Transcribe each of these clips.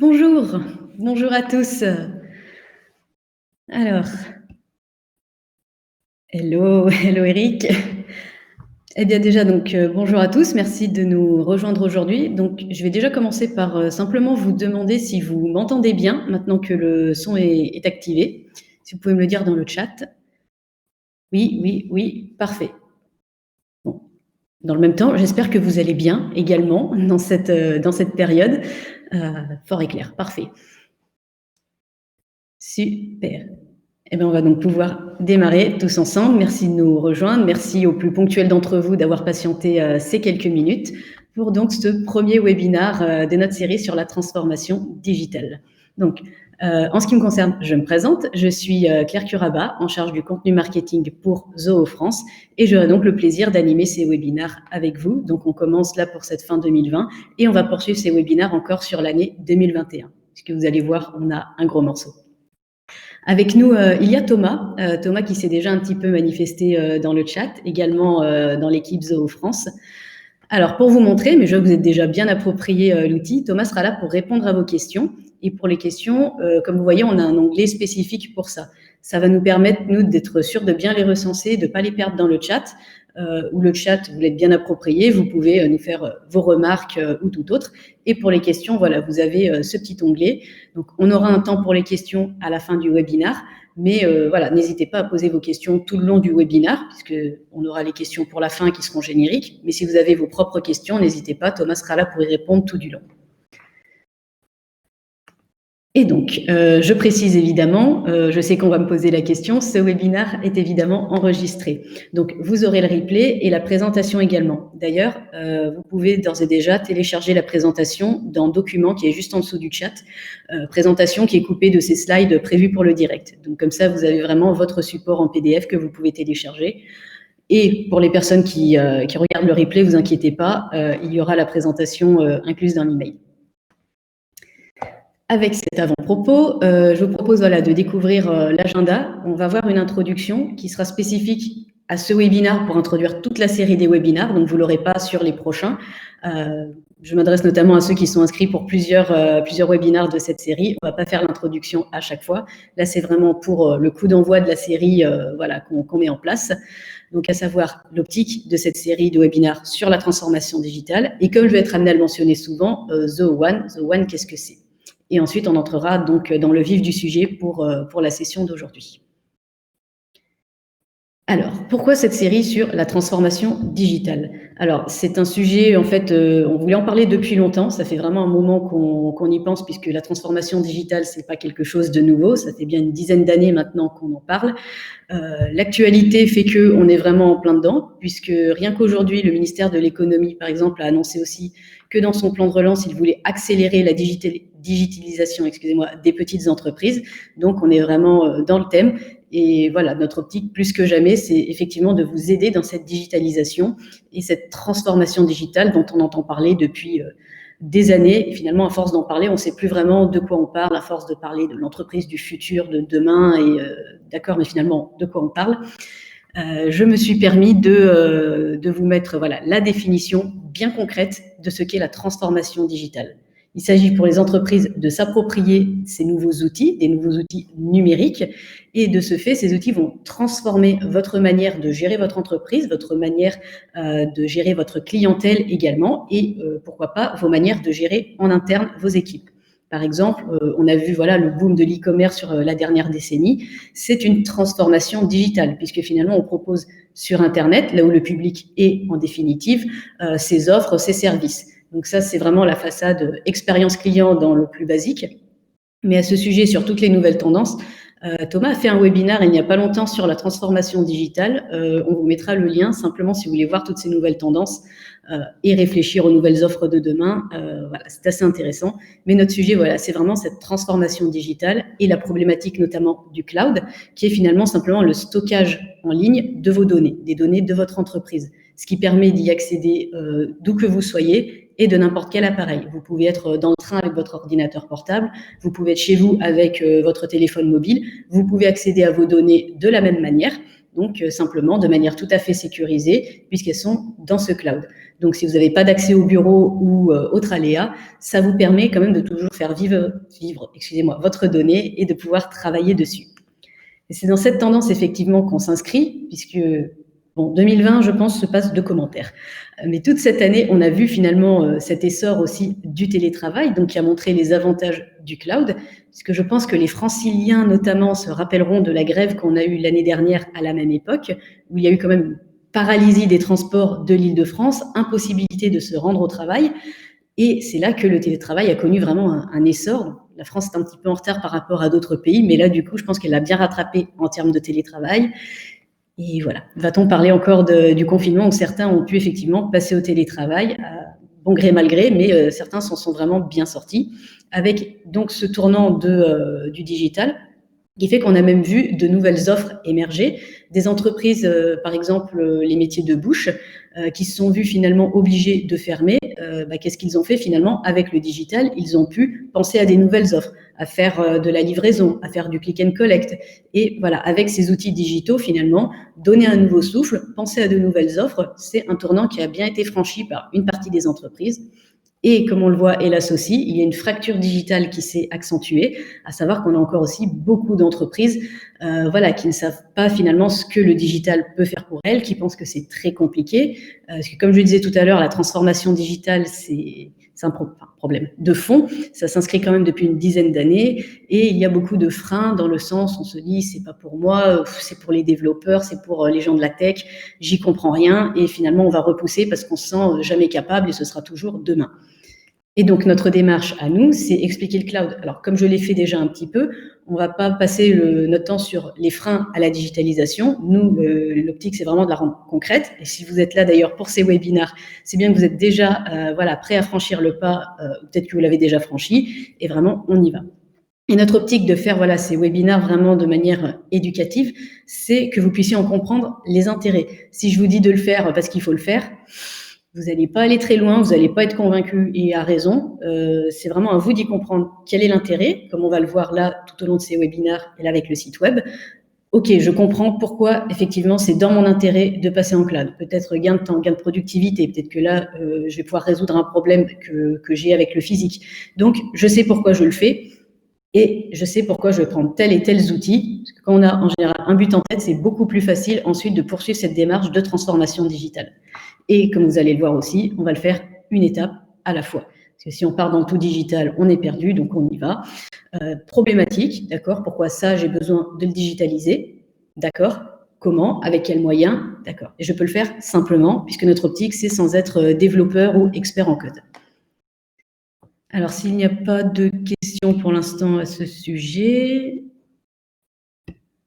Bonjour, bonjour à tous. Alors, hello, hello Eric. Eh bien déjà donc bonjour à tous, merci de nous rejoindre aujourd'hui. Donc je vais déjà commencer par, simplement vous demander si vous m'entendez bien maintenant que le son est activé. Si vous pouvez me le dire dans le chat. Oui, oui, oui, parfait. Bon, dans le même temps, j'espère que vous allez bien également dans cette période. Fort et clair, parfait. Super. Eh bien, on va donc pouvoir démarrer tous ensemble. Merci de nous rejoindre. Merci aux plus ponctuels d'entre vous d'avoir patienté ces quelques minutes pour donc ce premier webinaire de notre série sur la transformation digitale. Donc, en ce qui me concerne, je me présente. Je suis Claire Curaba, en charge du contenu marketing pour Zoho France, et j'aurai donc le plaisir d'animer ces webinaires avec vous. Donc, on commence là pour cette fin 2020 et on va poursuivre ces webinaires encore sur l'année 2021. Puisque vous allez voir, on a un gros morceau. Avec nous, il y a Thomas, Thomas qui s'est déjà un petit peu manifesté dans le chat, également dans l'équipe Zoho France. Alors, pour vous montrer, mais je vois que vous êtes déjà bien approprié l'outil, Thomas sera là pour répondre à vos questions. Et pour les questions, comme vous voyez, on a un onglet spécifique pour ça. Ça va nous permettre, nous, d'être sûrs de bien les recenser, de ne pas les perdre dans le chat, où le chat, vous l'êtes bien approprié, vous pouvez nous faire vos remarques ou tout autre. Et pour les questions, voilà, vous avez ce petit onglet. Donc, on aura un temps pour les questions à la fin du webinaire. Mais voilà, n'hésitez pas à poser vos questions tout le long du webinaire, puisqu'on aura les questions pour la fin qui seront génériques. Mais si vous avez vos propres questions, n'hésitez pas, Thomas sera là pour y répondre tout du long. Et donc, je précise évidemment, je sais qu'on va me poser la question, ce webinaire est évidemment enregistré. Donc, vous aurez le replay et la présentation également. D'ailleurs, vous pouvez d'ores et déjà télécharger la présentation dans Documents qui est juste en dessous du chat, présentation qui est coupée de ces slides prévus pour le direct. Donc, comme ça, vous avez vraiment votre support en PDF que vous pouvez télécharger. Et pour les personnes qui regardent le replay, vous inquiétez pas, il y aura la présentation incluse dans l'email. Avec cet avant-propos, je vous propose de découvrir l'agenda. On va voir une introduction qui sera spécifique à ce webinaire pour introduire toute la série des webinaires, donc vous ne l'aurez pas sur les prochains. Je m'adresse notamment à ceux qui sont inscrits pour plusieurs webinaires de cette série. On ne va pas faire l'introduction à chaque fois. Là, c'est vraiment pour le coup d'envoi de la série qu'on met en place. Donc, à savoir l'optique de cette série de webinaires sur la transformation digitale. Et comme je vais être amenée à le mentionner souvent, The One, qu'est-ce que c'est ? Et ensuite, on entrera donc dans le vif du sujet pour la session d'aujourd'hui. Alors, pourquoi cette série sur la transformation digitale ? Alors, c'est un sujet, en fait, on voulait en parler depuis longtemps. Ça fait vraiment un moment qu'on y pense, puisque la transformation digitale, c'est pas quelque chose de nouveau. Ça fait bien une dizaine d'années maintenant qu'on en parle. L'actualité fait qu'on est vraiment en plein dedans, puisque rien qu'aujourd'hui, le ministère de l'économie, par exemple, a annoncé aussi que dans son plan de relance, il voulait accélérer la digitalisation des petites entreprises. Donc, on est vraiment dans le thème. Et voilà, notre optique, plus que jamais, c'est effectivement de vous aider dans cette digitalisation et cette transformation digitale dont on entend parler depuis des années. Et finalement, à force d'en parler, on ne sait plus vraiment de quoi on parle, à force de parler de l'entreprise du futur, de demain, et d'accord, mais finalement, de quoi on parle. Je me suis permis de vous mettre la définition bien concrète de ce qu'est la transformation digitale. Il s'agit pour les entreprises de s'approprier ces nouveaux outils, des nouveaux outils numériques, et de ce fait, ces outils vont transformer votre manière de gérer votre entreprise, votre manière de gérer votre clientèle également, et pourquoi pas vos manières de gérer en interne vos équipes. Par exemple, on a vu le boom de l'e-commerce sur la dernière décennie. C'est une transformation digitale, puisque finalement, on propose sur Internet, là où le public est en définitive, ses offres, ses services. Donc ça, c'est vraiment la façade expérience client dans le plus basique. Mais à ce sujet, sur toutes les nouvelles tendances, Thomas a fait un webinaire il n'y a pas longtemps sur la transformation digitale. On vous mettra le lien simplement si vous voulez voir toutes ces nouvelles tendances et réfléchir aux nouvelles offres de demain. C'est assez intéressant. Mais notre sujet, c'est vraiment cette transformation digitale et la problématique notamment du cloud, qui est finalement simplement le stockage en ligne de vos données, des données de votre entreprise, ce qui permet d'y accéder d'où que vous soyez et de n'importe quel appareil. Vous pouvez être dans le train avec votre ordinateur portable, vous pouvez être chez vous avec votre téléphone mobile, vous pouvez accéder à vos données de la même manière, donc simplement de manière tout à fait sécurisée, puisqu'elles sont dans ce cloud. Donc, si vous n'avez pas d'accès au bureau ou autre aléa, ça vous permet quand même de toujours faire vivre votre donnée et de pouvoir travailler dessus. Et c'est dans cette tendance, effectivement, qu'on s'inscrit, puisque 2020, je pense, se passe de commentaires. Mais toute cette année, on a vu finalement cet essor aussi du télétravail, donc qui a montré les avantages du cloud, puisque je pense que les franciliens, notamment, se rappelleront de la grève qu'on a eue l'année dernière à la même époque, où il y a eu quand même une paralysie des transports de l'Île-de-France, impossibilité de se rendre au travail. Et c'est là que le télétravail a connu vraiment un essor. La France est un petit peu en retard par rapport à d'autres pays, mais là, du coup, je pense qu'elle a bien rattrapé en termes de télétravail. Et voilà. Va-t-on parler encore du confinement où certains ont pu effectivement passer au télétravail, bon gré mal gré, mais certains s'en sont vraiment bien sortis, avec donc ce tournant du digital, qui fait qu'on a même vu de nouvelles offres émerger, des entreprises, par exemple les métiers de bouche, qui se sont vus finalement obligés de fermer. Qu'est-ce qu'ils ont fait finalement avec le digital? Ils ont pu penser à des nouvelles offres, à faire de la livraison, à faire du click and collect. Et voilà, avec ces outils digitaux, finalement, donner un nouveau souffle, penser à de nouvelles offres, c'est un tournant qui a bien été franchi par une partie des entreprises. Et comme on le voit, hélas aussi, il y a une fracture digitale qui s'est accentuée, à savoir qu'on a encore aussi beaucoup d'entreprises qui ne savent pas finalement ce que le digital peut faire pour elles, qui pensent que c'est très compliqué. Parce que comme je le disais tout à l'heure, la transformation digitale, c'est un problème de fond. Ça s'inscrit quand même depuis une dizaine d'années et il y a beaucoup de freins dans le sens, on se dit, c'est pas pour moi, c'est pour les développeurs, c'est pour les gens de la tech, j'y comprends rien et finalement on va repousser parce qu'on se sent jamais capable et ce sera toujours demain. Et donc, notre démarche à nous, c'est expliquer le cloud. Alors, comme je l'ai fait déjà un petit peu, on ne va pas passer notre temps sur les freins à la digitalisation. Nous, l'optique, c'est vraiment de la rendre concrète. Et si vous êtes là d'ailleurs pour ces webinaires, c'est bien que vous êtes déjà prêt à franchir le pas, peut-être que vous l'avez déjà franchi, et vraiment, on y va. Et notre optique de faire ces webinaires vraiment de manière éducative, c'est que vous puissiez en comprendre les intérêts. Si je vous dis de le faire parce qu'il faut le faire, vous n'allez pas aller très loin, vous n'allez pas être convaincu et à raison. C'est vraiment à vous d'y comprendre quel est l'intérêt, comme on va le voir là tout au long de ces webinaires et là avec le site web. Ok, je comprends pourquoi effectivement c'est dans mon intérêt de passer en cloud. Peut-être gain de temps, gain de productivité, peut-être que là je vais pouvoir résoudre un problème que j'ai avec le physique. Donc je sais pourquoi je le fais et je sais pourquoi je vais prendre tel et tels outils. Parce que quand on a en général un but en tête, c'est beaucoup plus facile ensuite de poursuivre cette démarche de transformation digitale. Et comme vous allez le voir aussi, on va le faire une étape à la fois. Parce que si on part dans tout digital, on est perdu, donc on y va. Problématique, d'accord? Pourquoi ça, j'ai besoin de le digitaliser? D'accord? Comment? Avec quels moyens? D'accord. Et je peux le faire simplement, puisque notre optique, c'est sans être développeur ou expert en code. Alors, s'il n'y a pas de questions pour l'instant à ce sujet,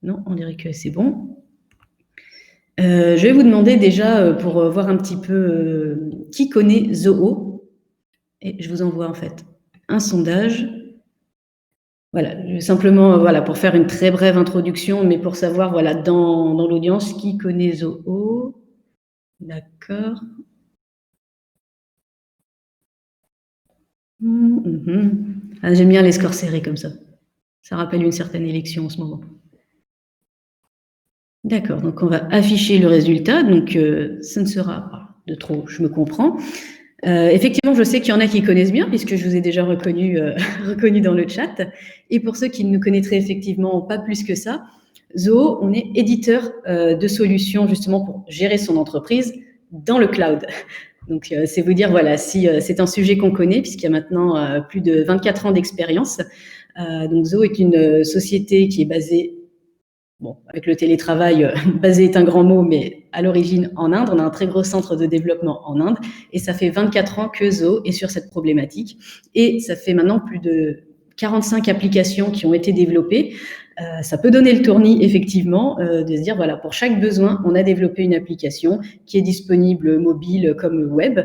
non, on dirait que c'est bon. Je vais vous demander déjà, pour voir un petit peu, qui connaît Zoho? Et je vous envoie en fait un sondage. Voilà, simplement, pour faire une très brève introduction, mais pour savoir, dans l'audience, qui connaît Zoho? D'accord. J'aime bien les scores serrés comme ça. Ça rappelle une certaine élection en ce moment. D'accord, donc on va afficher le résultat, donc ce ne sera pas de trop, je me comprends. Effectivement, je sais qu'il y en a qui connaissent bien, puisque je vous ai déjà reconnu dans le chat. Et pour ceux qui ne nous connaîtraient effectivement pas plus que ça, Zoho, on est éditeur de solutions justement pour gérer son entreprise dans le cloud. Donc, c'est vous dire, si c'est un sujet qu'on connaît, puisqu'il y a maintenant plus de 24 ans d'expérience. Donc, Zoho est une société qui est basée, avec le télétravail, basé est un grand mot, mais à l'origine en Inde. On a un très gros centre de développement en Inde et ça fait 24 ans que Zoho est sur cette problématique. Et ça fait maintenant plus de 45 applications qui ont été développées. Ça peut donner le tournis, effectivement, de se dire, pour chaque besoin, on a développé une application qui est disponible mobile comme web.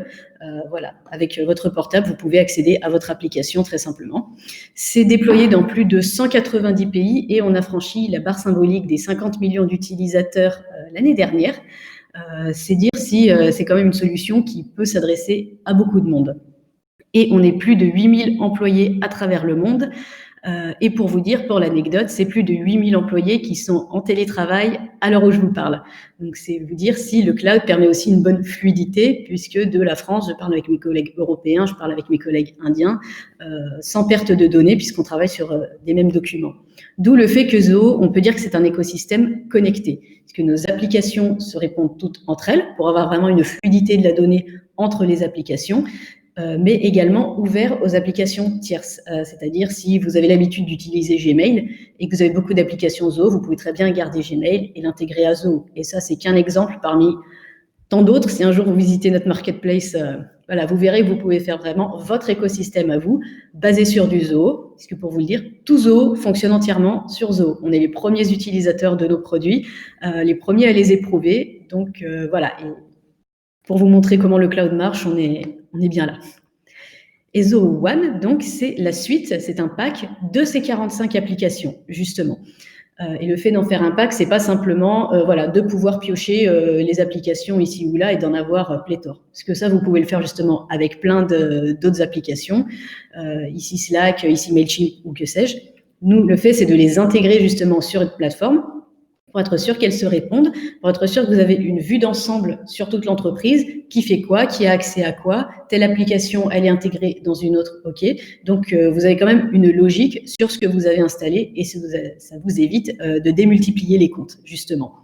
Avec votre portable, vous pouvez accéder à votre application très simplement. C'est déployé dans plus de 190 pays et on a franchi la barre symbolique des 50 millions d'utilisateurs l'année dernière. C'est dire si c'est quand même une solution qui peut s'adresser à beaucoup de monde. Et on est plus de 8000 employés à travers le monde. Et pour vous dire, pour l'anecdote, c'est plus de 8000 employés qui sont en télétravail à l'heure où je vous parle. Donc, c'est vous dire si le cloud permet aussi une bonne fluidité, puisque de la France, je parle avec mes collègues européens, je parle avec mes collègues indiens, sans perte de données, puisqu'on travaille sur des mêmes documents. D'où le fait que Zoho, on peut dire que c'est un écosystème connecté, parce que nos applications se répondent toutes entre elles pour avoir vraiment une fluidité de la donnée entre les applications, mais également ouvert aux applications tierces. C'est-à-dire, si vous avez l'habitude d'utiliser Gmail et que vous avez beaucoup d'applications Zoho, vous pouvez très bien garder Gmail et l'intégrer à Zoho. Et ça, c'est qu'un exemple parmi tant d'autres. Si un jour vous visitez notre marketplace, voilà, vous verrez que vous pouvez faire vraiment votre écosystème à vous, basé sur du Zoho, puisque pour vous le dire, tout Zoho fonctionne entièrement sur Zoho. On est les premiers utilisateurs de nos produits, les premiers à les éprouver. Donc voilà, et pour vous montrer comment le cloud marche, on est bien là. Et Zoho One, donc, c'est la suite, c'est un pack de ces 45 applications, justement. Et le fait d'en faire un pack, c'est pas simplement voilà, de pouvoir piocher les applications ici ou là et d'en avoir pléthore. Parce que ça, vous pouvez le faire justement avec plein d'autres applications, ici Slack, ici Mailchimp ou que sais-je. Nous, le fait, c'est de les intégrer justement sur une plateforme pour être sûr qu'elles se répondent, pour être sûr que vous avez une vue d'ensemble sur toute l'entreprise, qui fait quoi, qui a accès à quoi, telle application, elle est intégrée dans une autre, ok. Donc, vous avez quand même une logique sur ce que vous avez installé et ça vous évite de démultiplier les comptes, justement.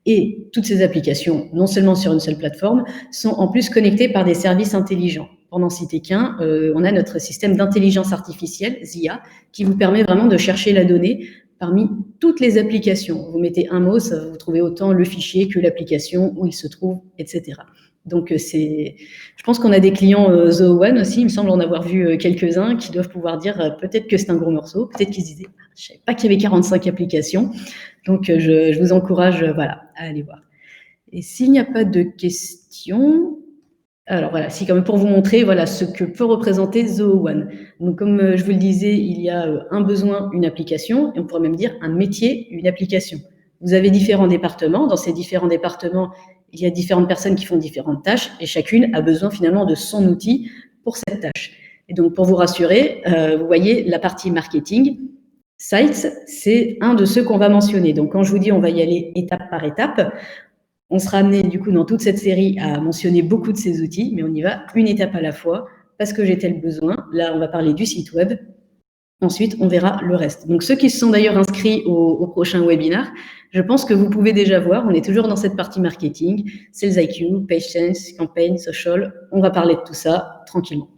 Et toutes ces applications, non seulement sur une seule plateforme, sont en plus connectées par des services intelligents. Pour n'en citer qu'un, on a notre système d'intelligence artificielle, ZIA, qui vous permet vraiment de chercher la donnée parmi toutes les applications. Vous mettez un mot, ça, vous trouvez autant le fichier que l'application, où il se trouve, etc. Donc, je pense qu'on a des clients Zoho One aussi, il me semble en avoir vu quelques-uns, qui doivent pouvoir dire peut-être que c'est un gros morceau, peut-être qu'ils se disaient, je ne savais pas qu'il y avait 45 applications. Donc, je vous encourage voilà, à aller voir. Et s'il n'y a pas de questions, alors voilà, si quand même pour vous montrer voilà, ce que peut représenter Zoho One. Donc, comme je vous le disais, il y a un besoin, une application, et on pourrait même dire un métier, une application. Vous avez différents départements. Dans ces différents départements, il y a différentes personnes qui font différentes tâches, et chacune a besoin finalement de son outil pour cette tâche. Et donc, pour vous rassurer, vous voyez la partie marketing. Sites, c'est un de ceux qu'on va mentionner. Donc, quand je vous dis on va y aller étape par étape, on sera amené du coup dans toute cette série à mentionner beaucoup de ces outils, mais on y va une étape à la fois parce que j'ai tel besoin. Là, on va parler du site web. Ensuite, on verra le reste. Donc, ceux qui se sont d'ailleurs inscrits au prochain webinaire, je pense que vous pouvez déjà voir, on est toujours dans cette partie marketing, Sales IQ, Patience, Campaign, Social. On va parler de tout ça tranquillement.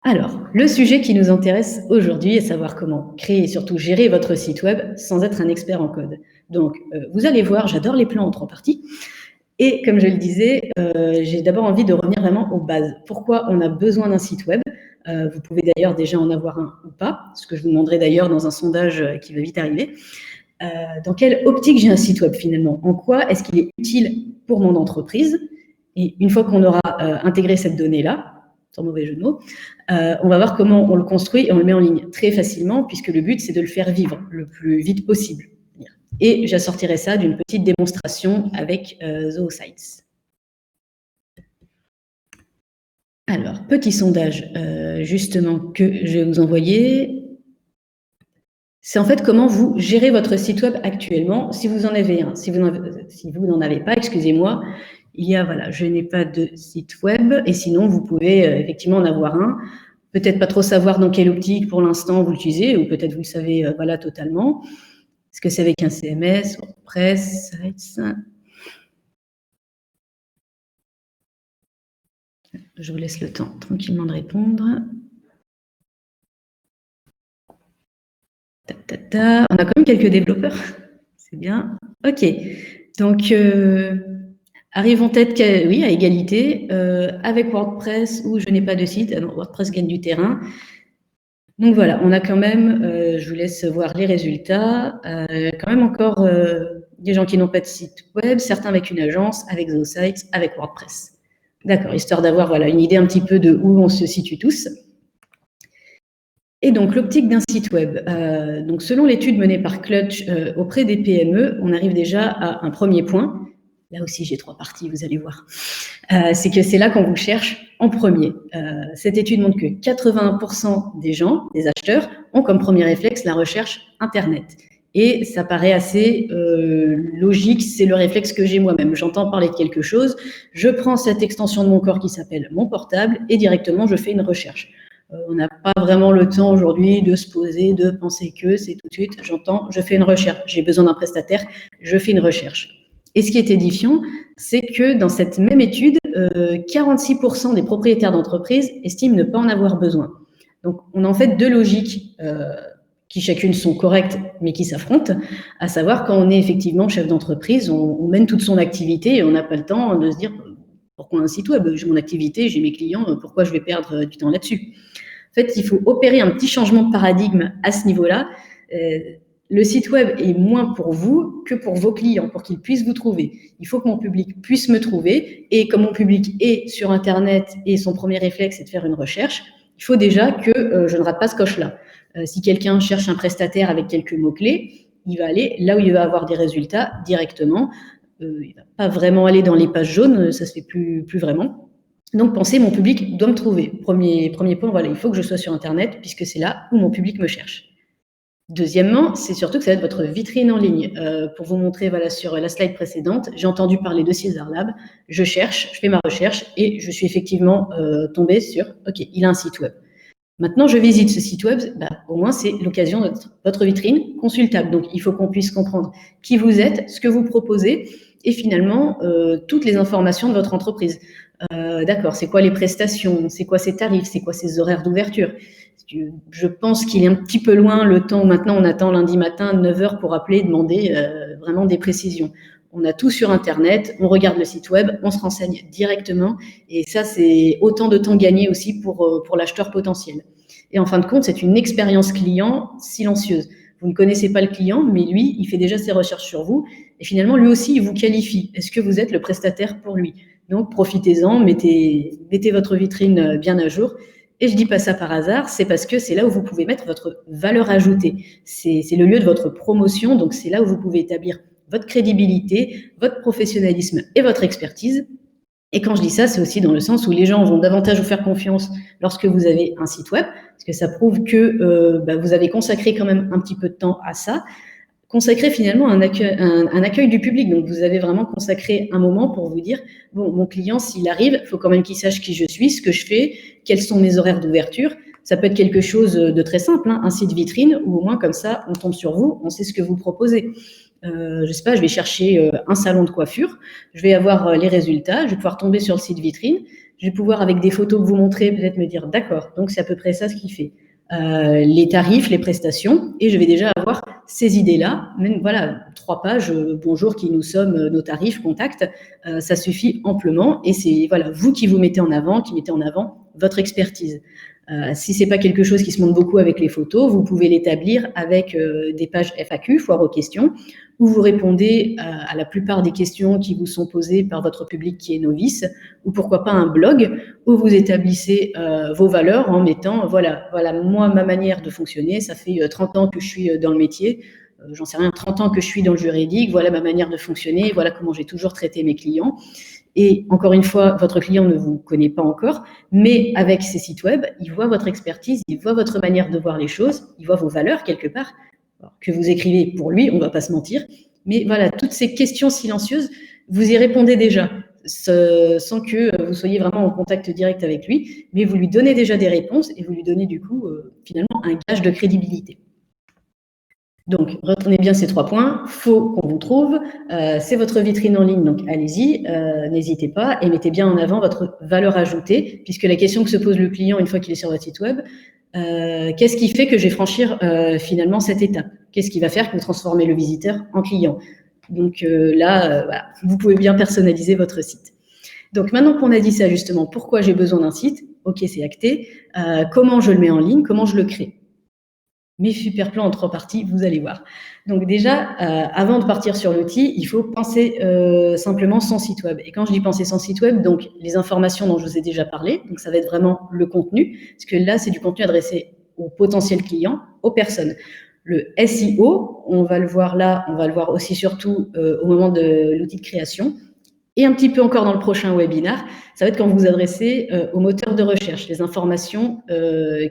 Alors, le sujet qui nous intéresse aujourd'hui est savoir comment créer et surtout gérer votre site web sans être un expert en code. Donc, vous allez voir, j'adore les plans en 3 parties. Et comme je le disais, j'ai d'abord envie de revenir vraiment aux bases. Pourquoi on a besoin d'un site web? Vous pouvez d'ailleurs déjà en avoir un ou pas, ce que je vous demanderai d'ailleurs dans un sondage qui va vite arriver. Dans quelle optique j'ai un site web finalement? En quoi est-ce qu'il est utile pour mon entreprise? Et une fois qu'on aura intégré cette donnée-là, sans mauvais jeu de mots, on va voir comment on le construit et on le met en ligne très facilement, puisque le but, c'est de le faire vivre le plus vite possible. Et j'assortirai ça d'une petite démonstration avec Zoho Sites. Alors, petit sondage, justement, que je vais vous envoyer. C'est en fait comment vous gérez votre site web actuellement, si vous en avez un. Si vous n'en avez pas, excusez-moi, il y a, voilà, je n'ai pas de site web, et sinon, vous pouvez effectivement en avoir un. Peut-être pas trop savoir dans quelle optique, pour l'instant, vous l'utilisez, ou peut-être vous le savez, voilà, totalement. Est-ce que c'est avec un CMS, WordPress, Sites? Je vous laisse le temps tranquillement de répondre. On a quand même quelques développeurs. C'est bien. OK. Donc, arrive en tête oui, à égalité, avec WordPress où je n'ai pas de site. Non, WordPress gagne du terrain. Donc voilà, on a quand même, je vous laisse voir les résultats, quand même encore des gens qui n'ont pas de site web, certains avec une agence, avec Zoho Sites, avec WordPress. D'accord, histoire d'avoir voilà, une idée un petit peu de où on se situe tous. Et donc, l'optique d'un site web. Donc, selon l'étude menée par Clutch auprès des PME, on arrive déjà à un premier point. Là aussi, j'ai 3 parties, vous allez voir. C'est que c'est là qu'on vous cherche en premier. Cette étude montre que 81% des gens, des acheteurs, ont comme premier réflexe la recherche Internet. Et ça paraît assez logique, c'est le réflexe que j'ai moi-même. J'entends parler de quelque chose, je prends cette extension de mon corps qui s'appelle mon portable et directement je fais une recherche. On n'a pas vraiment le temps aujourd'hui de se poser, de penser que c'est tout de suite, j'entends, je fais une recherche, j'ai besoin d'un prestataire, je fais une recherche. Et ce qui est édifiant, c'est que dans cette même étude, 46% des propriétaires d'entreprises estiment ne pas en avoir besoin. Donc, on a en fait deux logiques qui chacune sont correctes, mais qui s'affrontent, à savoir quand on est effectivement chef d'entreprise, on mène toute son activité et on n'a pas le temps de se dire pourquoi un site web, j'ai mon activité, j'ai mes clients, pourquoi je vais perdre du temps là-dessus. En fait, il faut opérer un petit changement de paradigme à ce niveau-là. Le site web est moins pour vous que pour vos clients, pour qu'ils puissent vous trouver. Il faut que mon public puisse me trouver, et comme mon public est sur Internet et son premier réflexe est de faire une recherche, il faut déjà que je ne rate pas ce coche-là. Si quelqu'un cherche un prestataire avec quelques mots-clés, il va aller là où il va avoir des résultats directement. Il ne va pas vraiment aller dans les pages jaunes, ça se fait plus vraiment. Donc, pensez, mon public doit me trouver. Premier point, voilà, il faut que je sois sur Internet, puisque c'est là où mon public me cherche. Deuxièmement, c'est surtout que ça va être votre vitrine en ligne. Pour vous montrer, voilà, sur la slide précédente, j'ai entendu parler de César Lab, je cherche, je fais ma recherche, et je suis effectivement tombée sur, OK, il a un site web. Maintenant, je visite ce site web, au moins c'est l'occasion d'être votre vitrine consultable. Donc, il faut qu'on puisse comprendre qui vous êtes, ce que vous proposez, et finalement, toutes les informations de votre entreprise. D'accord, c'est quoi les prestations, c'est quoi ses tarifs, c'est quoi ses horaires d'ouverture. Je pense qu'il est un petit peu loin le temps où maintenant on attend lundi matin 9h pour appeler et demander vraiment des précisions. On a tout sur Internet, on regarde le site web, on se renseigne directement, et ça, c'est autant de temps gagné aussi pour l'acheteur potentiel. Et en fin de compte, c'est une expérience client silencieuse. Vous ne connaissez pas le client, mais lui, il fait déjà ses recherches sur vous, et finalement, lui aussi, il vous qualifie. Est-ce que vous êtes le prestataire pour lui? Donc, profitez-en, mettez votre vitrine bien à jour. Et je dis pas ça par hasard, c'est parce que c'est là où vous pouvez mettre votre valeur ajoutée. C'est le lieu de votre promotion, donc c'est là où vous pouvez établir votre crédibilité, votre professionnalisme et votre expertise. Et quand je dis ça, c'est aussi dans le sens où les gens vont davantage vous faire confiance lorsque vous avez un site web, parce que ça prouve que vous avez consacré quand même un petit peu de temps à ça, consacré finalement un accueil du public. Donc, vous avez vraiment consacré un moment pour vous dire, bon, mon client, s'il arrive, il faut quand même qu'il sache qui je suis, ce que je fais, quels sont mes horaires d'ouverture. Ça peut être quelque chose de très simple, un site vitrine, ou au moins comme ça, on tombe sur vous, on sait ce que vous proposez. Je sais pas, je vais chercher un salon de coiffure, je vais avoir les résultats, je vais pouvoir tomber sur le site vitrine, je vais pouvoir, avec des photos que vous montrez, peut-être me dire, d'accord, donc c'est à peu près ça ce qu'il fait. Les tarifs, les prestations, et je vais déjà avoir ces idées-là. Même, voilà, 3 pages, bonjour, qui nous sommes, nos tarifs, contact, ça suffit amplement, et c'est voilà, vous qui vous mettez en avant, qui mettez en avant votre expertise. Si c'est pas quelque chose qui se montre beaucoup avec les photos, vous pouvez l'établir avec des pages FAQ, foire aux questions, où vous répondez à la plupart des questions qui vous sont posées par votre public qui est novice, ou pourquoi pas un blog où vous établissez vos valeurs en mettant, voilà, moi, ma manière de fonctionner, ça fait 30 ans que je suis dans le métier, j'en sais rien, 30 ans que je suis dans le juridique, voilà ma manière de fonctionner, voilà comment j'ai toujours traité mes clients. Et encore une fois, votre client ne vous connaît pas encore, mais avec ces sites web, il voit votre expertise, il voit votre manière de voir les choses, il voit vos valeurs quelque part, que vous écrivez pour lui, on ne va pas se mentir. Mais voilà, toutes ces questions silencieuses, vous y répondez déjà, sans que vous soyez vraiment en contact direct avec lui, mais vous lui donnez déjà des réponses et vous lui donnez du coup, finalement, un gage de crédibilité. Donc, retenez bien ces 3 points. Faut qu'on vous trouve. C'est votre vitrine en ligne, donc allez-y, n'hésitez pas et mettez bien en avant votre valeur ajoutée, puisque la question que se pose le client une fois qu'il est sur votre site web, qu'est-ce qui fait que je vais franchir finalement cette étape? Qu'est-ce qui va faire que vous transformez le visiteur en client? Donc là, voilà, vous pouvez bien personnaliser votre site. Donc maintenant qu'on a dit ça justement, pourquoi j'ai besoin d'un site? Ok, c'est acté. Comment je le mets en ligne? Comment je le crée? Mes super plans en 3 parties, vous allez voir. Donc déjà, avant de partir sur l'outil, il faut penser simplement son site web. Et quand je dis penser son site web, donc les informations dont je vous ai déjà parlé, donc ça va être vraiment le contenu, parce que là, c'est du contenu adressé aux potentiels clients, aux personnes. Le SEO, on va le voir là, on va le voir aussi surtout au moment de l'outil de création. Et un petit peu encore dans le prochain webinaire, ça va être quand vous vous adressez au moteur de recherche, les informations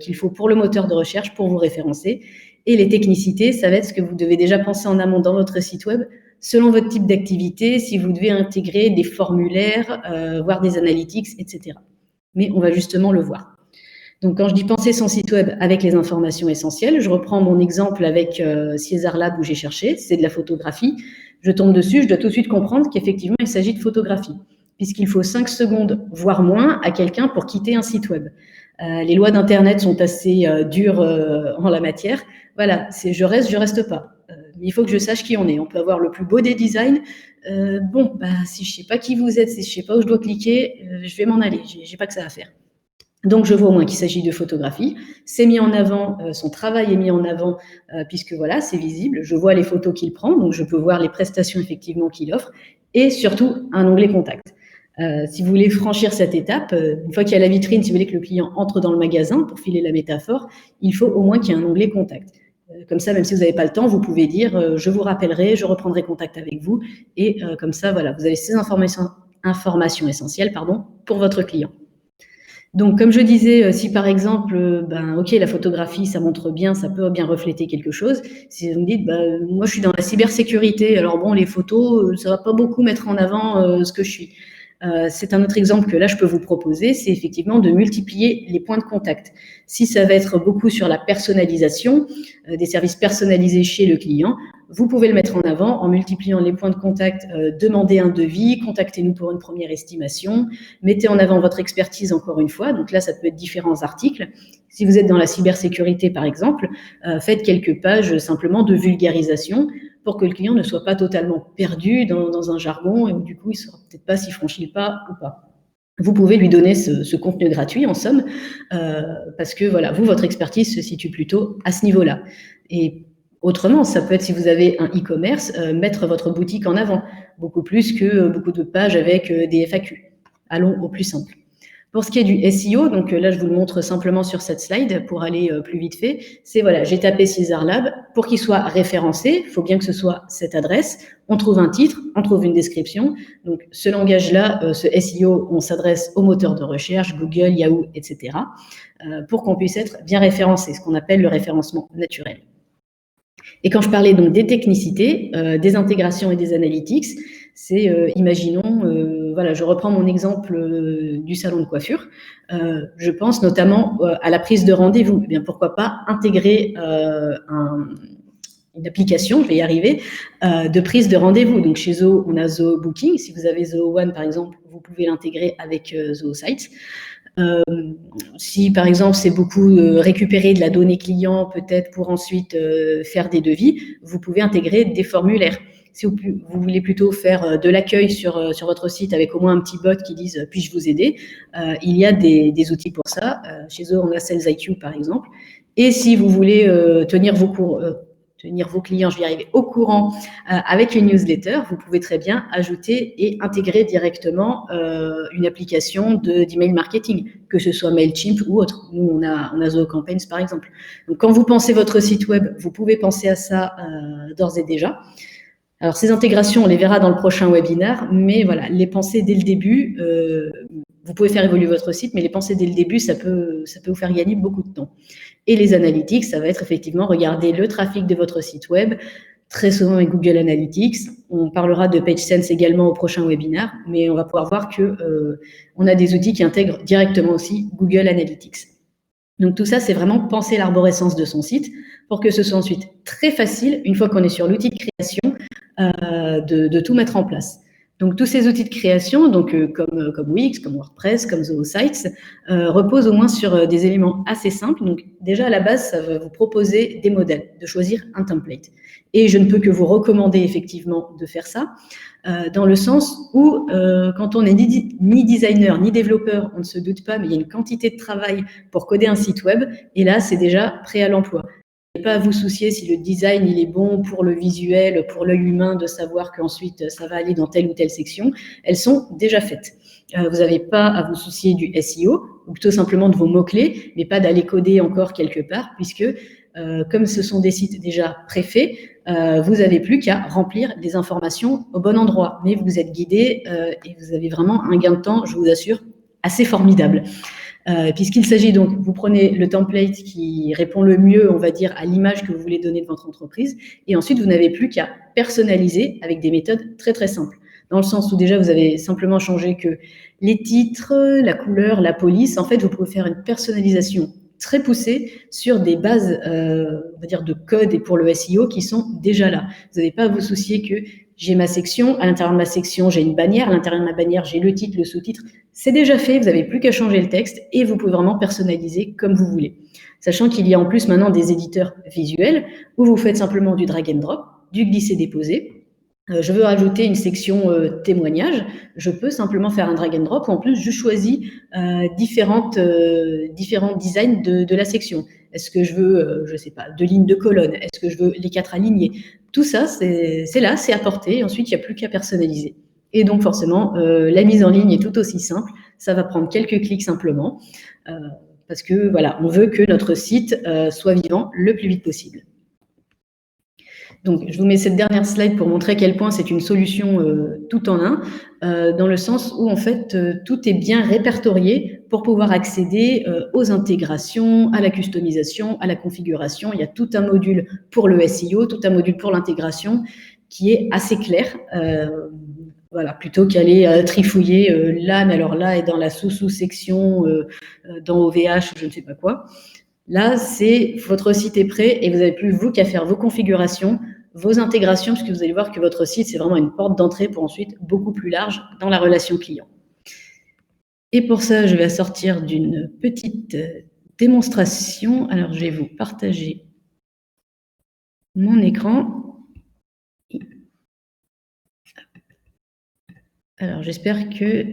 qu'il faut pour le moteur de recherche pour vous référencer. Et les technicités, ça va être ce que vous devez déjà penser en amont dans votre site web, selon votre type d'activité, si vous devez intégrer des formulaires, voire des analytics, etc. Mais on va justement le voir. Donc, quand je dis penser son site web avec les informations essentielles, je reprends mon exemple avec César Lab où j'ai cherché, c'est de la photographie. Je tombe dessus, je dois tout de suite comprendre qu'effectivement, il s'agit de photographie, puisqu'il faut 5 secondes, voire moins, à quelqu'un pour quitter un site web. Les lois d'Internet sont assez dures en la matière. Voilà, c'est je reste pas. Mais il faut que je sache qui on est. On peut avoir le plus beau des designs. Si je sais pas qui vous êtes, si je sais pas où je dois cliquer, je vais m'en aller. J'ai pas que ça à faire. Donc, je vois au moins qu'il s'agit de photographie. C'est mis en avant, son travail est mis en avant, puisque voilà, c'est visible. Je vois les photos qu'il prend, donc je peux voir les prestations effectivement qu'il offre, et surtout un onglet contact. Si vous voulez franchir cette étape, une fois qu'il y a la vitrine, si vous voulez que le client entre dans le magasin, pour filer la métaphore, il faut au moins qu'il y ait un onglet contact. Comme ça, même si vous n'avez pas le temps, vous pouvez dire je vous rappellerai, je reprendrai contact avec vous, et comme ça, voilà, vous avez ces informations essentielles, pour votre client. Donc, comme je disais, si par exemple, ok, la photographie, ça montre bien, ça peut bien refléter quelque chose. Si vous me dites, moi, je suis dans la cybersécurité, alors bon, les photos, ça va pas beaucoup mettre en avant ce que je suis. C'est un autre exemple que là, je peux vous proposer, c'est effectivement de multiplier les points de contact. Si ça va être beaucoup sur la personnalisation, des services personnalisés chez le client, vous pouvez le mettre en avant en multipliant les points de contact, demandez un devis, contactez-nous pour une première estimation, mettez en avant votre expertise encore une fois, donc là ça peut être différents articles. Si vous êtes dans la cybersécurité par exemple, faites quelques pages simplement de vulgarisation pour que le client ne soit pas totalement perdu dans un jargon et où du coup il ne saura peut-être pas s'il franchit le pas ou pas. Vous pouvez lui donner ce contenu gratuit en somme, parce que voilà, vous, votre expertise se situe plutôt à ce niveau-là. Et autrement, ça peut être si vous avez un e-commerce, mettre votre boutique en avant, beaucoup plus que beaucoup de pages avec des FAQ. Allons au plus simple. Pour ce qui est du SEO, donc là, je vous le montre simplement sur cette slide pour aller plus vite fait. C'est voilà, j'ai tapé César Lab. Pour qu'il soit référencé, il faut bien que ce soit cette adresse. On trouve un titre, on trouve une description. Donc, ce langage-là, ce SEO, on s'adresse au moteur de recherche, Google, Yahoo, etc., pour qu'on puisse être bien référencé, ce qu'on appelle le référencement naturel. Et quand je parlais donc des technicités, des intégrations et des analytics, c'est, imaginons, voilà, je reprends mon exemple du salon de coiffure. Je pense notamment à la prise de rendez-vous. Eh bien, pourquoi pas intégrer une application, je vais y arriver, de prise de rendez-vous. Donc chez Zoho, on a Zoho Booking. Si vous avez Zoho One, par exemple, vous pouvez l'intégrer avec Zoho Sites. Si par exemple c'est beaucoup récupérer de la donnée client peut-être pour ensuite faire des devis, vous pouvez intégrer des formulaires. Si vous voulez plutôt faire de l'accueil sur votre site avec au moins un petit bot qui dise « puis-je vous aider ?» il y a des outils pour ça. Chez eux, on a Sales IQ par exemple. Et si vous voulez tenir vos clients, je vais y arriver, au courant avec une newsletter, vous pouvez très bien ajouter et intégrer directement une application d'email marketing, que ce soit MailChimp ou autre. Nous, on a Zoho Campaigns par exemple. Donc, quand vous pensez votre site web, vous pouvez penser à ça d'ores et déjà. Alors, ces intégrations, on les verra dans le prochain webinaire, mais voilà, les penser dès le début, vous pouvez faire évoluer votre site, mais les penser dès le début, ça peut vous faire gagner beaucoup de temps. Et les analytics, ça va être effectivement regarder le trafic de votre site web, très souvent avec Google Analytics. On parlera de PageSense également au prochain webinaire, mais on va pouvoir voir qu'on a des outils qui intègrent directement aussi Google Analytics. Donc tout ça, c'est vraiment penser l'arborescence de son site pour que ce soit ensuite très facile, une fois qu'on est sur l'outil de création, de tout mettre en place. Donc tous ces outils de création, donc comme Wix, comme WordPress, comme Zoho Sites, reposent au moins sur des éléments assez simples. Donc déjà à la base, ça va vous proposer des modèles, de choisir un template. Et je ne peux que vous recommander effectivement de faire ça, dans le sens où quand on n'est ni designer ni développeur, on ne se doute pas, mais il y a une quantité de travail pour coder un site web, et là c'est déjà prêt à l'emploi. Vous n'avez pas à vous soucier si le design il est bon pour le visuel, pour l'œil humain, de savoir qu'ensuite ça va aller dans telle ou telle section. Elles sont déjà faites. Vous n'avez pas à vous soucier du SEO, ou plutôt simplement de vos mots-clés, mais pas d'aller coder encore quelque part, puisque comme ce sont des sites déjà préfaits, vous n'avez plus qu'à remplir des informations au bon endroit. Mais vous êtes guidé et vous avez vraiment un gain de temps, je vous assure, assez formidable. Puisqu'il s'agit donc, vous prenez le template qui répond le mieux, on va dire, à l'image que vous voulez donner de votre entreprise, et ensuite vous n'avez plus qu'à personnaliser avec des méthodes très très simples. Dans le sens où déjà vous avez simplement changé que les titres, la couleur, la police, en fait vous pouvez faire une personnalisation très poussée sur des bases, on va dire, de code et pour le SEO qui sont déjà là. Vous n'avez pas à vous soucier que j'ai ma section, à l'intérieur de ma section, j'ai une bannière, à l'intérieur de ma bannière, j'ai le titre, le sous-titre. C'est déjà fait, vous n'avez plus qu'à changer le texte et vous pouvez vraiment personnaliser comme vous voulez. Sachant qu'il y a en plus maintenant des éditeurs visuels où vous faites simplement du drag and drop, du glisser-déposer. Je veux rajouter une section témoignage, je peux simplement faire un drag and drop où en plus je choisis différents designs de la section. Est-ce que je veux, je ne sais pas, 2 lignes de colonne? Est-ce que je veux les 4 alignés? Tout ça, c'est là, c'est apporté. Et ensuite, il n'y a plus qu'à personnaliser. Et donc, forcément, la mise en ligne est tout aussi simple. Ça va prendre quelques clics simplement. Parce que, voilà, on veut que notre site soit vivant le plus vite possible. Donc, je vous mets cette dernière slide pour montrer à quel point c'est une solution tout en un, dans le sens où, en fait, tout est bien répertorié pour pouvoir accéder aux intégrations, à la customisation, à la configuration. Il y a tout un module pour le SEO, tout un module pour l'intégration qui est assez clair. Voilà, plutôt qu'aller trifouiller là, mais alors là, et dans la sous-section, dans OVH, je ne sais pas quoi. Là, c'est votre site est prêt et vous n'avez plus vous qu'à faire vos configurations, vos intégrations, puisque vous allez voir que votre site, c'est vraiment une porte d'entrée pour ensuite beaucoup plus large dans la relation client. Et pour ça, je vais sortir d'une petite démonstration. Alors, je vais vous partager mon écran. Alors, j'espère que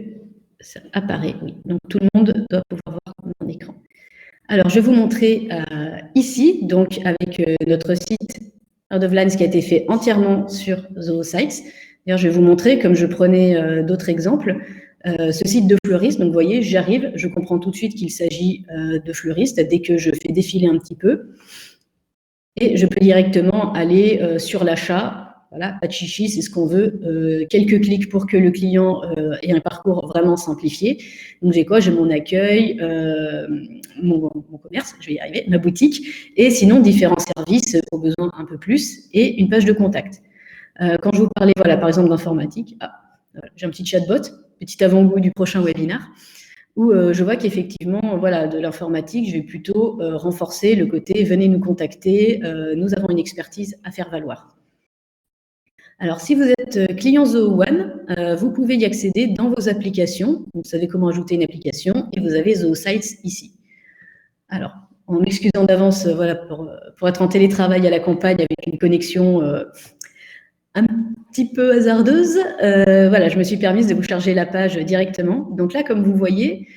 ça apparaît. Oui, donc tout le monde doit pouvoir voir mon écran. Alors, je vais vous montrer ici, donc avec notre site Heard of Lines qui a été fait entièrement sur Zoosites. D'ailleurs, je vais vous montrer, comme je prenais d'autres exemples, ce site de fleuriste. Donc, vous voyez, j'arrive, je comprends tout de suite qu'il s'agit de fleuriste dès que je fais défiler un petit peu. Et je peux directement aller sur l'achat. Voilà, pas de chichi, c'est ce qu'on veut. Quelques clics pour que le client ait un parcours vraiment simplifié. Donc, j'ai quoi? J'ai mon accueil, mon commerce, je vais y arriver, ma boutique, et sinon différents services au besoin un peu plus, et une page de contact. Quand je vous parlais, voilà, par exemple, d'informatique, j'ai un petit chatbot, petit avant-goût du prochain webinaire, où je vois qu'effectivement, voilà, de l'informatique, je vais plutôt renforcer le côté « venez nous contacter, nous avons une expertise à faire valoir ». Alors, si vous êtes client Zoho One, vous pouvez y accéder dans vos applications. Vous savez comment ajouter une application et vous avez Zoho Sites ici. Alors, en m'excusant d'avance, voilà, pour être en télétravail à la campagne avec une connexion un petit peu hasardeuse, voilà, je me suis permise de vous charger la page directement. Donc là, comme vous voyez,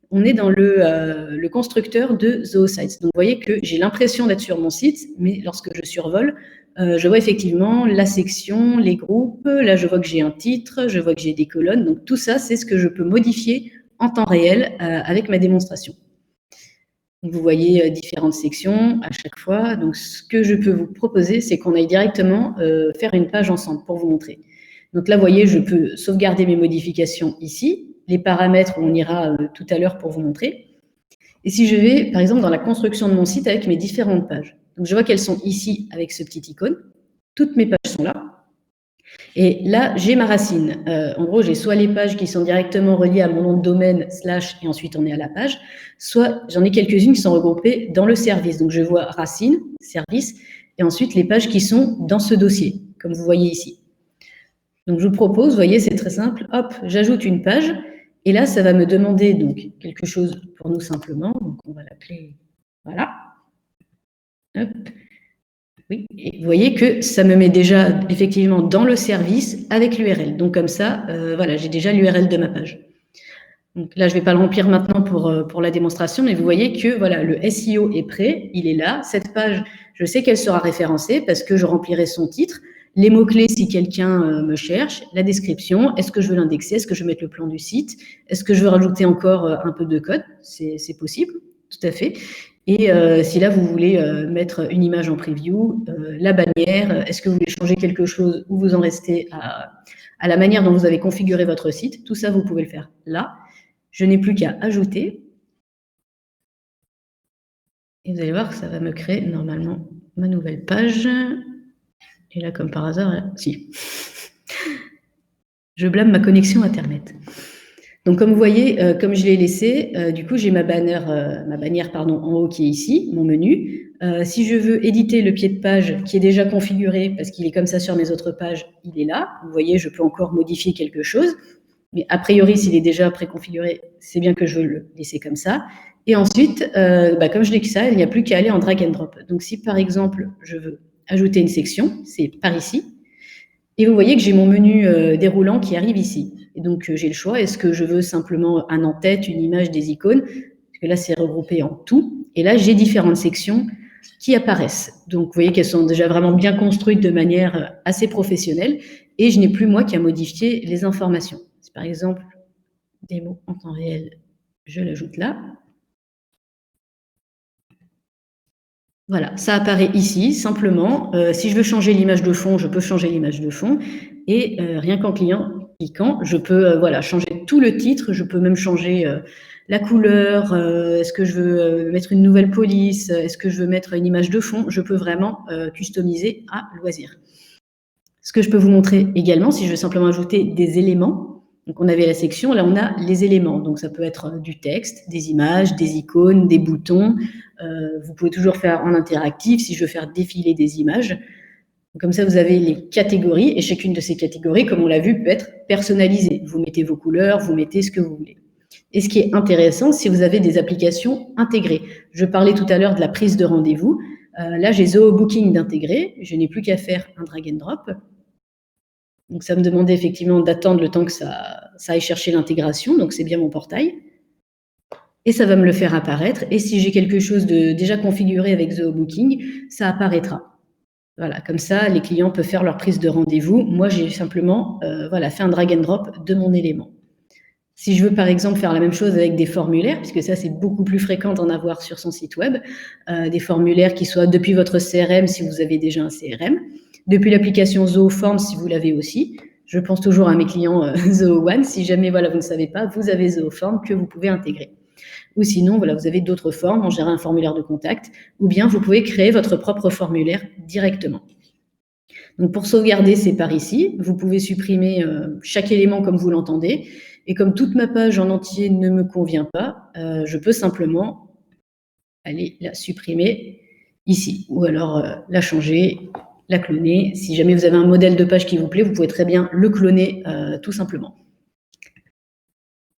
on est dans le constructeur de Zoho Sites. Donc, vous voyez que j'ai l'impression d'être sur mon site, mais lorsque je survole, je vois effectivement la section, les groupes. Là, je vois que j'ai un titre, je vois que j'ai des colonnes. Donc, tout ça, c'est ce que je peux modifier en temps réel avec ma démonstration. Donc, vous voyez différentes sections à chaque fois. Donc, ce que je peux vous proposer, c'est qu'on aille directement faire une page ensemble pour vous montrer. Donc là, vous voyez, je peux sauvegarder mes modifications ici. Les paramètres, on ira tout à l'heure pour vous montrer. Et si je vais, par exemple, dans la construction de mon site avec mes différentes pages. Donc, je vois qu'elles sont ici avec ce petit icône. Toutes mes pages sont là. Et là, j'ai ma racine. En gros, j'ai soit les pages qui sont directement reliées à mon nom de domaine, / et ensuite on est à la page, soit j'en ai quelques-unes qui sont regroupées dans le service. Donc, je vois racine, service, et ensuite les pages qui sont dans ce dossier, comme vous voyez ici. Donc, je vous propose, vous voyez, c'est très simple. Hop, j'ajoute une page. Et là, ça va me demander donc quelque chose pour nous simplement. Donc, on va l'appeler, voilà. Hop. Oui, et vous voyez que ça me met déjà effectivement dans le service avec l'URL. Donc, comme ça, voilà, j'ai déjà l'URL de ma page. Donc là, je ne vais pas le remplir maintenant pour la démonstration, mais vous voyez que voilà, le SEO est prêt, il est là. Cette page, je sais qu'elle sera référencée parce que je remplirai son titre. Les mots-clés, si quelqu'un me cherche, la description, est-ce que je veux l'indexer, est-ce que je veux mettre le plan du site, est-ce que je veux rajouter encore un peu de code, c'est possible, tout à fait. Et si là, vous voulez mettre une image en preview, la bannière, est-ce que vous voulez changer quelque chose ou vous en restez à la manière dont vous avez configuré votre site, tout ça, vous pouvez le faire là. Je n'ai plus qu'à ajouter. Et vous allez voir que ça va me créer normalement ma nouvelle page. Et là, comme par hasard, si. Je blâme ma connexion Internet. Donc, comme vous voyez, comme je l'ai laissé, du coup, j'ai ma bannière en haut qui est ici, mon menu. Si je veux éditer le pied de page qui est déjà configuré, parce qu'il est comme ça sur mes autres pages, il est là. Vous voyez, je peux encore modifier quelque chose. Mais a priori, s'il est déjà préconfiguré, c'est bien que je veux le laisser comme ça. Et ensuite, comme je l'ai que ça, il n'y a plus qu'à aller en drag and drop. Donc, si par exemple, je veux ajouter une section, c'est par ici. Et vous voyez que j'ai mon menu déroulant qui arrive ici. Et donc, j'ai le choix. Est-ce que je veux simplement un en-tête, une image, des icônes? Parce que là, c'est regroupé en tout. Et là, j'ai différentes sections qui apparaissent. Donc, vous voyez qu'elles sont déjà vraiment bien construites de manière assez professionnelle. Et je n'ai plus, moi, qu'à modifier les informations. Si, par exemple, des mots en temps réel, je l'ajoute là. Voilà, ça apparaît ici, simplement. Si je veux changer l'image de fond, je peux changer l'image de fond. Et rien qu'en cliquant, je peux changer tout le titre. Je peux même changer la couleur. Est-ce que je veux mettre une nouvelle police? Est-ce que je veux mettre une image de fond? Je peux vraiment customiser à loisir. Ce que je peux vous montrer également, si je veux simplement ajouter des éléments, donc on avait la section, là on a les éléments, donc ça peut être du texte, des images, des icônes, des boutons, vous pouvez toujours faire en interactif si je veux faire défiler des images. Comme ça, vous avez les catégories, et chacune de ces catégories, comme on l'a vu, peut être personnalisée. Vous mettez vos couleurs, vous mettez ce que vous voulez. Et ce qui est intéressant, si vous avez des applications intégrées. Je parlais tout à l'heure de la prise de rendez-vous. Là, j'ai Zoho Booking d'intégrer. Je n'ai plus qu'à faire un drag and drop. Donc, ça me demandait effectivement d'attendre le temps que ça aille chercher l'intégration. Donc, c'est bien mon portail. Et ça va me le faire apparaître. Et si j'ai quelque chose de déjà configuré avec Zoho Booking, ça apparaîtra. Voilà, comme ça, les clients peuvent faire leur prise de rendez-vous. Moi, j'ai simplement fait un drag and drop de mon élément. Si je veux, par exemple, faire la même chose avec des formulaires, puisque ça, c'est beaucoup plus fréquent d'en avoir sur son site web, des formulaires qui soient depuis votre CRM, si vous avez déjà un CRM, depuis l'application Zoho Forms, si vous l'avez aussi. Je pense toujours à mes clients Zoho One. Si jamais vous ne savez pas, vous avez Zoho Forms que vous pouvez intégrer. Ou sinon, vous avez d'autres formes, en gérer un formulaire de contact, ou bien vous pouvez créer votre propre formulaire directement. Donc, pour sauvegarder, c'est par ici. Vous pouvez supprimer chaque élément comme vous l'entendez. Et comme toute ma page en entier ne me convient pas, je peux simplement aller la supprimer ici. Ou alors la changer, la cloner. Si jamais vous avez un modèle de page qui vous plaît, vous pouvez très bien le cloner tout simplement.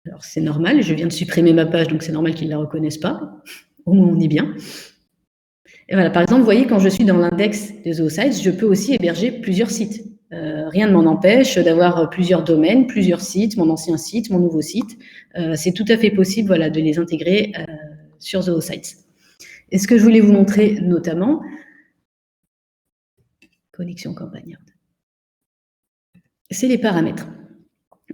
Alors, c'est normal, je viens de supprimer ma page, donc c'est normal qu'ils ne la reconnaissent pas. Au moins, on est bien. Et voilà, par exemple, vous voyez, quand je suis dans l'index de Zoho Sites, je peux aussi héberger plusieurs sites. Rien ne m'en empêche d'avoir plusieurs domaines, plusieurs sites, mon ancien site, mon nouveau site. C'est tout à fait possible de les intégrer sur Zoho Sites. Et ce que je voulais vous montrer notamment, connexion campagnarde, c'est les paramètres.